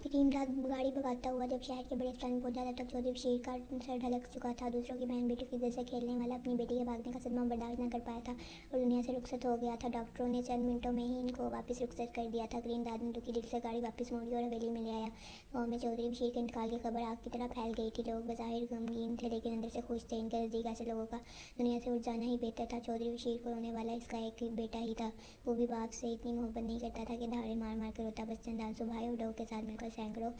दिन रात गाड़ी भगाता हुआ जब शहर के बड़े अस्पताल में पहुंचा तब चौधरी बशीर का सर ढलक चुका था। दूसरों की बहन बेटी की इज्जत से खेलने वाला अपनी बेटी के भागने का सदमा बर्दाश्त न कर पाया था और दुनिया से रुखसत हो गया था। डॉक्टरों ने चंद मिनटों में ही इनको वापस रुखसत कर दिया था। ग्रीन दाद ने दुखी दिल से गाड़ी वापस मोड़ी और हवेली में ले आया। गाँव में चौधरी बशीर के इंतकाल की खबर आग की तरह फैल गई थी। लोग बज़ाहिर गमगीन थे लेकिन अंदर से खुश थे। इनके नज़दीक ऐसे लोगों का दुनिया से उठ जाना ही बेहतर था। चौधरी बशीर को रोने वाला इसका एक बेटा ही था। वो भी बाप से इतनी मोहब्बत नहीं करता था कि धाड़े मार मार कर रोता। बस चंद आंसू भाई और डॉग के साथ मिलकर सैकड़ों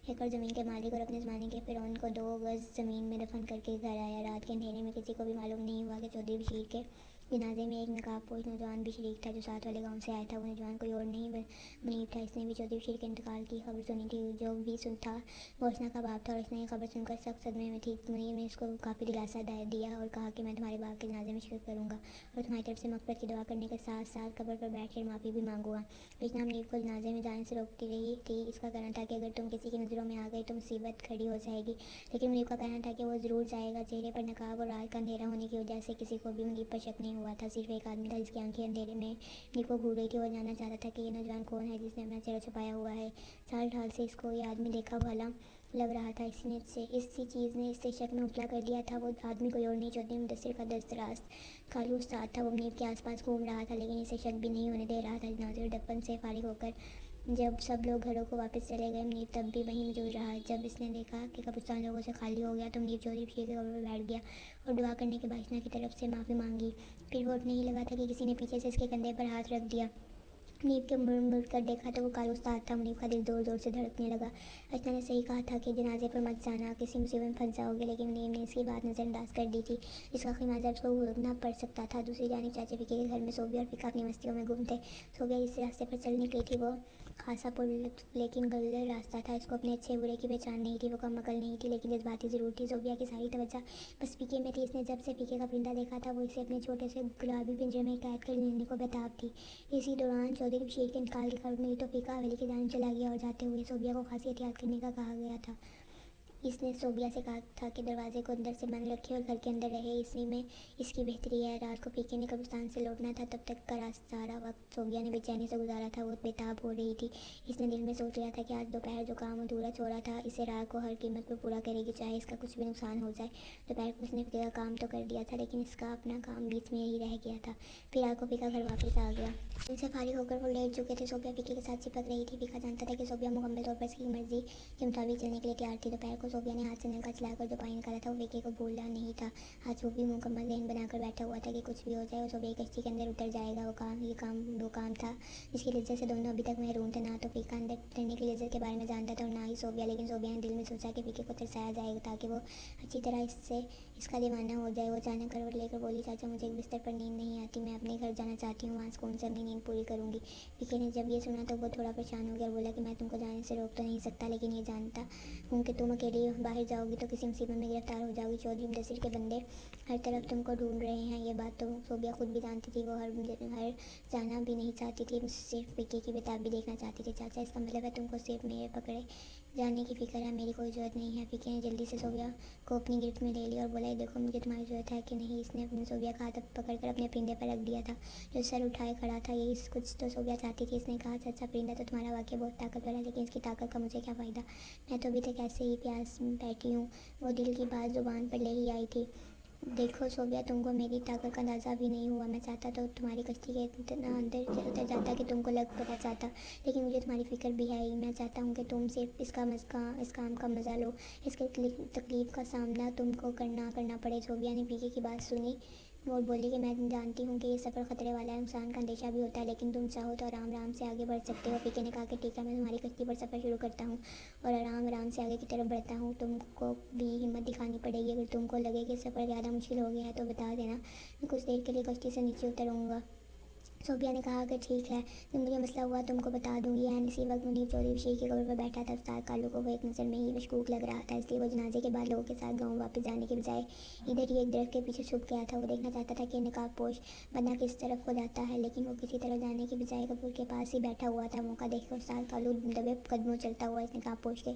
एकड़ ज़मीन के मालिक और अपने ज़माने के फिरौन को 2 गज़ ज़मीन में दफन करके घर आया। रात के अंधेरे में किसी को भी मालूम नहीं हुआ कि चौधरी बशीर के जनाजे में एक नकाबपोश नौजवान भी शरीक था जो साथ वाले गांव से आया था। वो नौजवान कोई और नहीं मुनीब था। इसने भी चौधरी बशीर के इंतकाल की खबर सुनी थी। जो भी सुन था घोषणा का बाप था और इसने ये खबर सुनकर सख्त सदमे में थी। मुनीब ने इसको काफ़ी दिलासा दिया और कहा कि मैं तुम्हारे बाप के जनाजे में शिरकत करूँगा और तुम्हारी तरफ से मग़फ़िरत की दुआ करने के साथ साथ कब्र पर बैठ कर माफ़ी भी मांगूंगा। कृष्णा मुनीब को जनाजे में जाने से रोकती रही थी। इसका कहना था कि अगर तुम किसी की नज़रों में आ गई तो मुसीबत खड़ी हो जाएगी। लेकिन मुनीब का कहना था कि वो ज़रूर जाएगा। चेहरे पर नकाब और रात का अंधेरा होने की वजह से किसी को भी मुनीब पर शक नहीं हुआ था। सिर्फ एक आदमी था जिसकी आंखें अंधेरे में मुनीब को घूर रही थी। वो जानना चाहता था कि ये नौजवान कौन है जिसने अपना चेहरा छुपाया हुआ है। चाल ढाल से इसको ये आदमी देखा भला लग रहा था। इसी चीज़ ने इससे शक में मुबतला कर दिया था। वो आदमी कोई और नहीं चौधरी मुदस्सिर का दस्तराज कालू उस्ताद था। वो मुनीब के आसपास घूम रहा था लेकिन इसे शक भी नहीं होने दे रहा था। जनाजे और दफन से फारिग होकर जब सब लोग घरों को वापस चले गए मुनीब तब भी वहीं मौजूद रहा। जब इसने देखा कि कब्रिस्तान लोगों से खाली हो गया तो मुनीब चौधरी बशीर के कब्र पर बैठ गया और दुआ करने के बाद की तरफ से माफ़ी मांगी। फिर वो उठने ही लगा था कि किसी ने पीछे से इसके कंधे पर हाथ रख दिया। मुनीब के मुड़ कर देखा तो वो कालू उस्ताद था। मुनीब का दिल जोर जोर से धड़कने लगा। अर्चना ने सही कहा था कि जनाजे पर मत जाना, किसी मुसीबत में फंस जाओगे। लेकिन मुनीब ने इसकी बात नज़रअंदाज कर दी थी जिसका खमियाजा उसको भुगतना पड़ सकता था। दूसरी जानिब चाचा फ़िके के घर में सोबिया और फ़िका अपनी मस्तियों में गुम थे। सोबिया जिस रास्ते पर चल निकली थी वो खासा पुर लेकिन गलत रास्ता था। इसको अपने अच्छे बुरे की पहचान नहीं थी। वो कम अकल नहीं थी लेकिन जज्बाती ज़रूर थी। सोबिया की सारी तवज्जो बस फ़िके में थी। इसने जब से फ़िके का परिंदा देखा था वो इसे अपने छोटे से गुलाबी पिंजरे में कैद कर लेने को बेताब थी। इसी दौरान चौधरी बशीर के इंतकाल की खबर मिली तो फ़िका हवेली की जानिब चला गया और जाते हुए सोबिया को खासी एहतियात करने का कहा गया था। इसने सोबिया से कहा था कि दरवाजे को अंदर से बंद रखे और घर के अंदर रहे। इसी में इसकी बेहतरी है। रात को फ़िके ने कब्रिस्तान से लौटना था। तब तक का सारा वक्त सोबिया ने बेचैनी से गुजारा था। वो बेताब हो रही थी। इसने दिल में सोच लिया था कि आज दोपहर जो काम अधूरा छोड़ा था इसे रात को हर कीमत पर पूरा करेगी चाहे इसका कुछ भी नुकसान हो जाए। दोपहर को उसने फ़िके का काम तो कर दिया था लेकिन इसका अपना काम बीच में ही रह गया था। फिर रात को फ़िका घर वापस आ गया। उनसे फारिग होकर वो लेट चुके थे। सोबिया फ़िके के साथ चिपक रही थी। फ़िका जानता था कि सोबिया मुकम्मल तौर पर इसकी मर्जी के मुताबिक चलने के लिए तैयार थी। दोपहर को सोबिया ने हाथ से नलका चलाकर जो पानी निकाला था वो फ़िके को भूला नहीं था। आज वो भी मुकम्मल ज़हन बनाकर बैठा हुआ था कि कुछ भी हो जाए वो सोबिया की कश्ती के अंदर उतर जाएगा। वो काम था जिसकी लज्जत से दोनों अभी तक महरूम थे। ना तो फ़िका अंदर उतरने की लज्जत के बारे में जानता था और ना ही सोबिया। लेकिन सोबिया ने दिल में सोचा कि फ़िके को तरसाया जाएगा ताकि वो अच्छी तरह इसका दीवाना हो जाए। वो अचानक करवट लेकर बोली, चाचा मुझे एक बिस्तर पर नींद नहीं आती। मैं अपने घर जाना चाहती हूँ। वहाँ सुकून से अपनी नींद पूरी करूँगी। फ़िके ने जब ये सुना तो वो थोड़ा परेशान हो गया और बोला कि मैं तुमको जाने से रोक तो नहीं सकता लेकिन ये जानता हूँ कि तुम अकेली बाहर जाओगी तो किसी मुसीबत में गिरफ्तार हो जाओगी। चौधरी मुदस्सिर के बंदे हर तरफ तुमको ढूंढ रहे हैं। ये बात तो सोबिया खुद भी जानती थी। वो हर जाना भी नहीं चाहती थी। सिर्फ फ़िके की बेताबी देखना चाहती थी। चाचा इसका मतलब है तुमको सिर्फ मेरे पकड़े जाने की फ़िक्र है, मेरी कोई ज़रूरत नहीं है। फ़िके ने जल्दी से सोबिया को अपनी गिरफ्त में ले लिया और बोला, ये देखो मुझे तुम्हारी ज़रूरत है कि नहीं। इसने अपनी सोबिया का हाथ पकड़कर अपने परिंदे पर रख दिया था जो सर उठाए खड़ा था। यही कुछ तो सोबिया चाहती थी। इसने कहा, चाचा परिंदा तो तुम्हारा वाकई बहुत ताकतवर है लेकिन इसकी ताकत का मुझे क्या फ़ायदा। मैं तो अभी तक ऐसे ही प्यास बैठी हूँ। वो दिल की बात ज़ुबान पर ले ही आई थी। देखो सोबिया तुमको मेरी ताकत का अंदाज़ा भी नहीं हुआ। मैं चाहता तो तुम्हारी कश्ती के इतना अंदर उतर जाता कि तुमको लग पता चाहता। लेकिन मुझे तुम्हारी फ़िक्र भी है ही। मैं चाहता हूँ कि तुम सिर्फ इस काम का मज़ा लो। इसके तकलीफ़ का सामना तुमको करना पड़े। सोबिया ने फ़िके की बात सुनी और बोली कि मैं जानती हूँ कि ये सफ़र ख़तरे वाला है। नुकसान का अंदेशा भी होता है लेकिन तुम चाहो तो आराम आराम से आगे बढ़ सकते हो। फ़िके ने कहा कि ठीक है, मैं तुम्हारी कश्ती पर सफ़र शुरू करता हूँ और आराम आराम से आगे की तरफ बढ़ता हूँ। तुमको भी हिम्मत दिखानी पड़ेगी। अगर तुमको लगे कि सफ़र ज़्यादा मुश्किल हो गया है तो बता देना, मैं कुछ देर के लिए कश्ती से नीचे उतरूँगा। सोबिया ने कहा कि ठीक है, जब मुझे मसला हुआ तुमको बता दूंगी। एन इसी वक्त मुनीब चौधरी बशीर के कब्र पर बैठा था। उस्ताद कालू को वो एक नज़र में ही मशकूक लग रहा था इसलिए वो जनाजे के बाद लोगों के साथ गाँव वापस जाने के बजाय इधर ही एक दरख्त के पीछे छुप गया था। वो देखना चाहता था कि नकाबपोश बंदा किस तरफ को जाता है लेकिन वो किसी तरफ जाने के बजाय कब्र के पास ही बैठा हुआ था। मौका देखकर उस्ताद कालू दबे कदमों चलता हुआ इस नकाबपोश के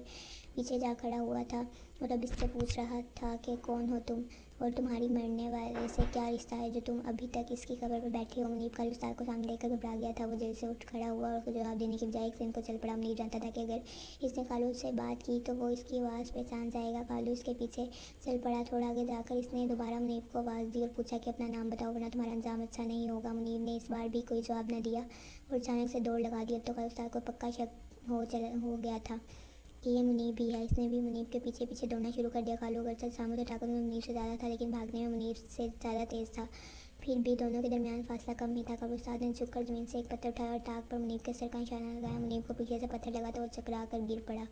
पीछे जा खड़ा हुआ था और अब इससे पूछ रहा था कि कौन हो तुम। और तुम्हारी मरने वाले से क्या रिश्ता है जो तुम अभी तक इसकी कब्र पर बैठी हो। मुनीब खालिद उस्ताद को सामने देखकर घबरा गया था। वो जल्दी से उठ खड़ा हुआ और उसको जवाब देने की बजाय एक सेकंड को चल पड़ा। मुनीब जानता था कि अगर इसने कालू से बात की तो वो इसकी आवाज़ पहचान जाएगा। कालू इसके पीछे चल पड़ा। थोड़ा आगे जाकर इसने दोबारा मुनीब को आवाज़ दी और पूछा कि अपना नाम बताओ वरना तुम्हारा अंजाम अच्छा नहीं होगा। मुनीब ने इस बार भी कोई जवाब न दिया और अचानक से दौड़ लगा दी। अब तो खालिद उस्ताद को पक्का शक हो गया था कि ये मुनीब ही है। इसने भी मुनीब के पीछे पीछे दौड़ना शुरू कर दिया। कालू अगरचे सामूहिक ताकत में मुनीब से ज़्यादा था लेकिन भागने में मुनीब से ज़्यादा तेज़ था। फिर भी दोनों के दरमियान फासला कम ही था। कालू उस्ताद ने झुककर ज़मीन से एक पत्थर उठाया और ताक पर मुनीब के सर का निशाना लगाया। मुनीब को पीछे से पत्थर लगा तो वो चकरा कर गिर पड़ा।